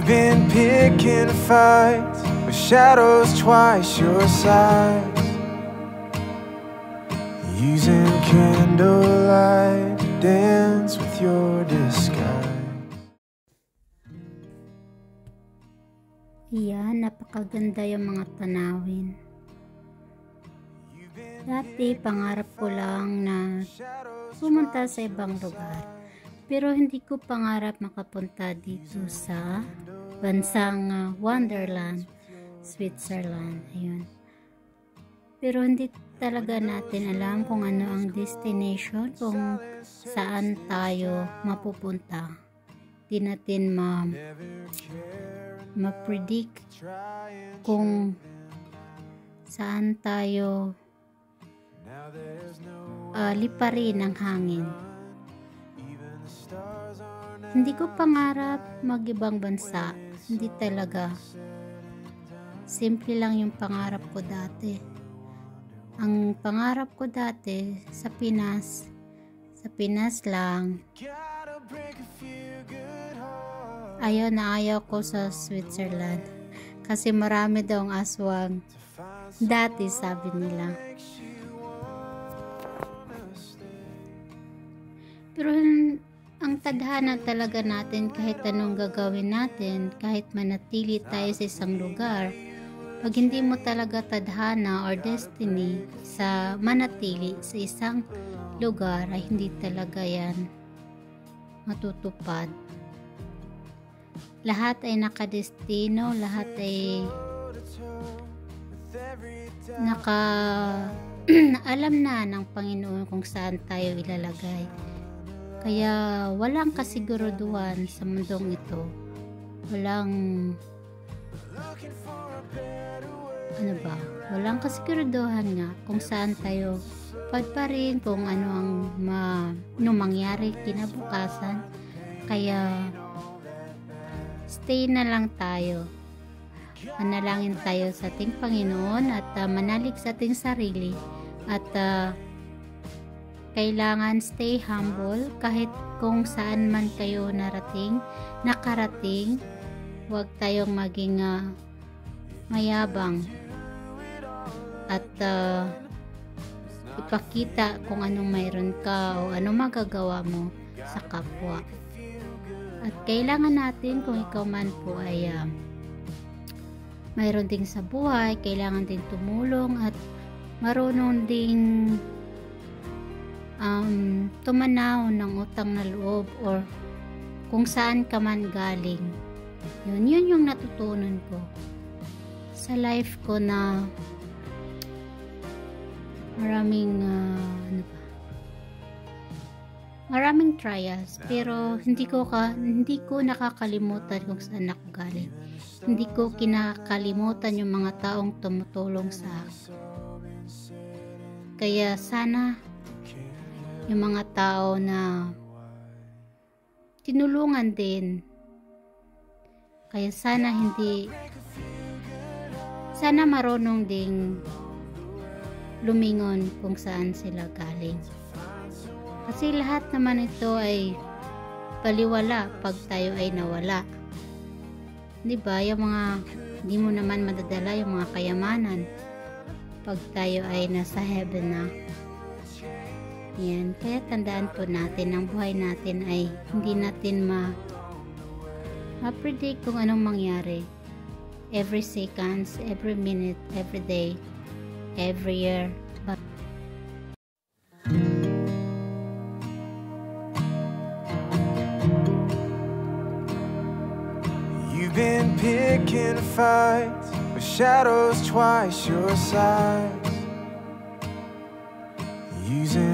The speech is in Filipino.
You've been picking fights with shadows twice your size, using candlelight to dance with your disguise. Iyan, napakaganda yung mga tanawin. Dati, pangarap ko lang na pumunta sa ibang lugar. Pero hindi ko pangarap makapunta dito sa bansang Wonderland, Switzerland. Ayun. Pero hindi talaga natin alam kung ano ang destination, kung saan tayo mapupunta. Hindi natin ma-predict kung saan tayo liparin ng hangin. Hindi ko pangarap mag-ibang bansa. Hindi talaga. Simple lang yung pangarap ko dati. Ang pangarap ko dati sa Pinas. Sa Pinas lang. Ayaw ko sa Switzerland. Kasi marami daw ang aswang. Dati sabi nila. Pero ang tadhana talaga natin, kahit anong gagawin natin, kahit manatili tayo sa isang lugar, pag hindi mo talaga tadhana or destiny sa manatili sa isang lugar, ay hindi talaga yan matutupad. Lahat ay nakadestino, lahat ay alam na ng Panginoon kung saan tayo ilalagay. Kaya walang kasiguruduhan sa mundong ito. Walang kasiguruduhan nga kung saan tayo padparin, kung ano ang mangyari kinabukasan. Kaya stay na lang tayo. Manalangin tayo sa ating Panginoon at manalig sa ating sarili at kailangan stay humble kahit kung saan man kayo nakarating. Huwag tayong maging mayabang at ipakita kung anong mayroon ka o anong magagawa mo sa kapwa. At kailangan natin, kung ikaw man po ay mayroon ding sa buhay, kailangan din tumulong at marunong ding tumanaw ng utang na loob or kung saan ka man galing. Yun yung natutunan ko sa life ko, na maraming trials, pero hindi ko nakakalimutan kung saan ako galing. Hindi ko kinakalimutan yung mga taong tumutulong sa akin. Kaya sana yung mga tao na tinulungan din, kaya sana marunong ding lumingon kung saan sila galing. Kasi lahat naman ito ay baliwala pag tayo ay nawala. Diba? Yung mga hindi mo naman madadala yung mga kayamanan pag tayo ay nasa heaven na. Yan, kaya tandaan po natin, ang buhay natin ay hindi natin ma-predict kung anong mangyari. Every seconds, every minute, every day, every year. You've been picking fights with shadows twice your size, using